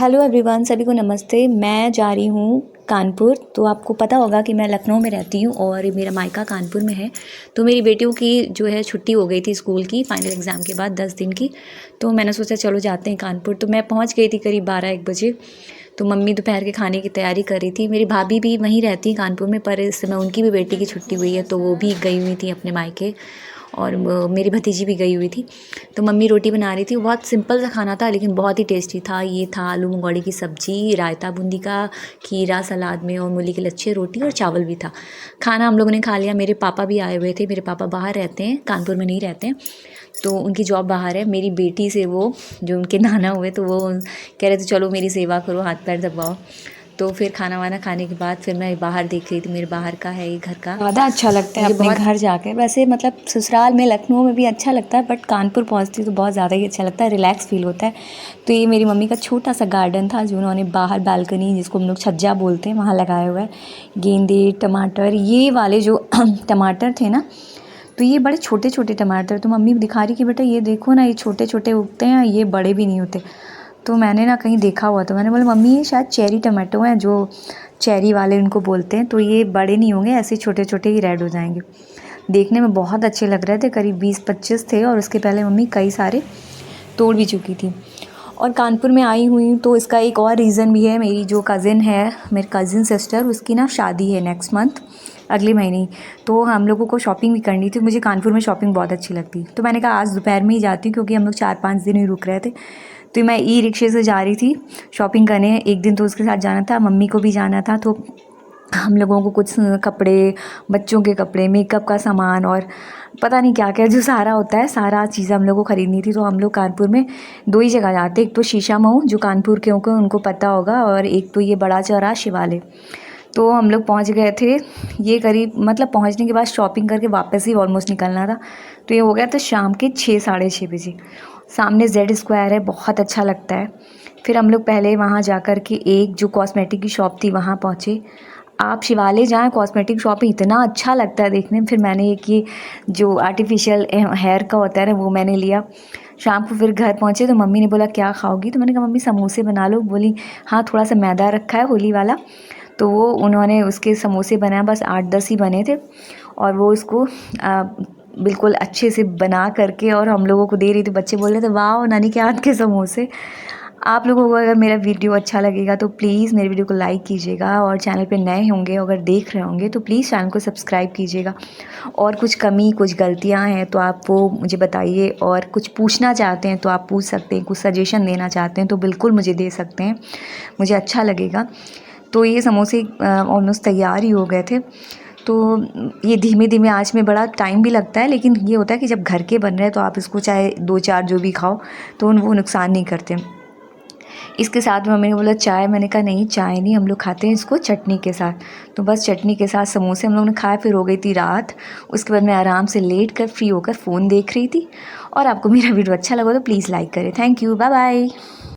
Hello everyone, सभी को नमस्ते। मैं जा रही हूँ कानपुर। तो आपको पता होगा कि मैं लखनऊ में रहती हूँ और मेरा मायका कानपुर में है। तो मेरी बेटियों की जो है छुट्टी हो गई थी स्कूल की फाइनल एग्ज़ाम के बाद 10 दिन की। तो मैंने सोचा चलो जाते हैं कानपुर। तो मैं पहुँच गई थी करीब 12-1 बजे। तो मम्मी दोपहर के खाने की तैयारी कर रही थी। मेरी भाभी भी वहीं रहती हैं कानपुर में, पर इस समय उनकी भी बेटी की छुट्टी हुई है तो वो भी गई हुई थी अपने मायके, और मेरी भतीजी भी गई हुई थी। तो मम्मी रोटी बना रही थी। बहुत सिंपल सा खाना था लेकिन बहुत ही टेस्टी था। ये था आलू मंगौड़ी की सब्ज़ी, रायता बूंदी का, खीरा सलाद में, और मूली के लच्छे, रोटी और चावल भी था। खाना हम लोगों ने खा लिया। मेरे पापा भी आए हुए थे। मेरे पापा बाहर रहते हैं, कानपुर में नहीं रहते हैं, तो उनकी जॉब बाहर है। मेरी बेटी से वो जो उनके नाना हुए तो वो कह रहे थे चलो मेरी सेवा करो, हाथ पैर दबाओ। तो फिर खाना वाना खाने के बाद फिर मैं बाहर देख रही थी। मेरे बाहर का है ये घर का, ज़्यादा अच्छा लगता है मुझे अपने बहुत घर जाके। वैसे मतलब ससुराल में लखनऊ में भी अच्छा लगता है, बट कानपुर पहुंचती तो बहुत ज़्यादा ही अच्छा लगता है, रिलैक्स फील होता है। तो ये मेरी मम्मी का छोटा सा गार्डन था जो उन्होंने बाहर बालकनी, जिसको हम लोग छज्जा बोलते हैं, वहाँ लगाया हुआ है। गेंदे, टमाटर, ये वाले जो टमाटर थे ना, तो ये बड़े छोटे छोटे टमाटर। तो मम्मी दिखा रही कि बेटा ये देखो ना, ये छोटे छोटे उगते हैं, ये बड़े भी नहीं होते। तो मैंने ना कहीं देखा हुआ, तो मैंने बोला मम्मी ये शायद चेरी टमाटो हैं, जो चेरी वाले उनको बोलते हैं। तो ये बड़े नहीं होंगे, ऐसे छोटे छोटे ही रेड हो जाएंगे। देखने में बहुत अच्छे लग रहे थे, करीब 20-25 थे, और उसके पहले मम्मी कई सारे तोड़ भी चुकी थी। और कानपुर में आई हुई हूँ तो इसका एक और रीज़न भी है। मेरी जो कज़िन है, मेरी कज़िन सिस्टर, उसकी ना शादी है नेक्स्ट मंथ, अगले महीने। तो हम लोगों को शॉपिंग भी करनी थी। मुझे कानपुर में शॉपिंग बहुत अच्छी लगती। तो मैंने कहा आज दोपहर में ही जाती हूँ, क्योंकि हम लोग 4-5 दिन ही रुक रहे थे। तो मैं ई रिक्शे से जा रही थी शॉपिंग करने। एक दिन तो उसके साथ जाना था, मम्मी को भी जाना था। तो हम लोगों को कुछ कपड़े, बच्चों के कपड़े, मेकअप का सामान और पता नहीं क्या क्या जो सारा होता है, सारा चीज़ हम लोग को ख़रीदनी थी। तो हम लोग कानपुर में 2 ही जगह जाते, एक तो शीशा मऊ जो कानपुर के होंगे उनको पता होगा, और एक तो ये बड़ा चौराहा शिवालय। तो हम लोग पहुंच गए थे। ये करीब मतलब पहुंचने के बाद शॉपिंग करके वापस ही ऑलमोस्ट निकलना था। तो ये हो गया था शाम के 6-6:30 बजे। सामने जेड स्क्वायर है, बहुत अच्छा लगता है। फिर हम लोग पहले वहाँ जा कर के एक जो कॉस्मेटिक की शॉप थी वहाँ पहुँचे। आप शिवालय जाएँ, कॉस्मेटिक शॉप में इतना अच्छा लगता है देखने में। फिर मैंने एक ये जो आर्टिफिशियल हेयर का होता है ना, वो मैंने लिया। शाम को फिर घर पहुँचे तो मम्मी ने बोला क्या खाओगी? तो मैंने कहा मम्मी समोसे बना लो। बोली हाँ थोड़ा सा मैदा रखा है होली वाला। तो वो उन्होंने उसके समोसे बनाए, बस 8-10 ही बने थे, और वो उसको बिल्कुल अच्छे से बना करके और हम लोगों को दे रही थी। बच्चे बोल रहे थे वाह नानी के हाथ के समोसे। आप लोगों को अगर मेरा वीडियो अच्छा लगेगा तो प्लीज़ मेरे वीडियो को लाइक कीजिएगा, और चैनल पे नए होंगे अगर देख रहे होंगे तो प्लीज़ चैनल को सब्सक्राइब कीजिएगा। और कुछ कमी, कुछ गलतियाँ हैं तो आप वो मुझे बताइए, और कुछ पूछना चाहते हैं तो आप पूछ सकते हैं, कुछ सजेशन देना चाहते हैं तो बिल्कुल मुझे दे सकते हैं, मुझे अच्छा लगेगा। तो ये समोसे ऑलमोस्ट तैयार ही हो गए थे। तो ये धीमे धीमे आँच में बड़ा टाइम भी लगता है, लेकिन ये होता है कि जब घर के बन रहे हैं तो आप इसको चाहे 2-4 जो भी खाओ तो वो नुकसान नहीं करते। इसके साथ मम्मी ने बोला चाय, मैंने कहा नहीं चाय नहीं, हम लोग खाते हैं इसको चटनी के साथ। तो बस चटनी के साथ समोसे हम लोग ने खाए। फिर हो गई थी रात। उसके बाद मैं आराम से लेट कर फ्री होकर फ़ोन देख रही थी। और आपको मेरा वीडियो अच्छा लगा तो प्लीज़ लाइक करें। Thank you, bye bye.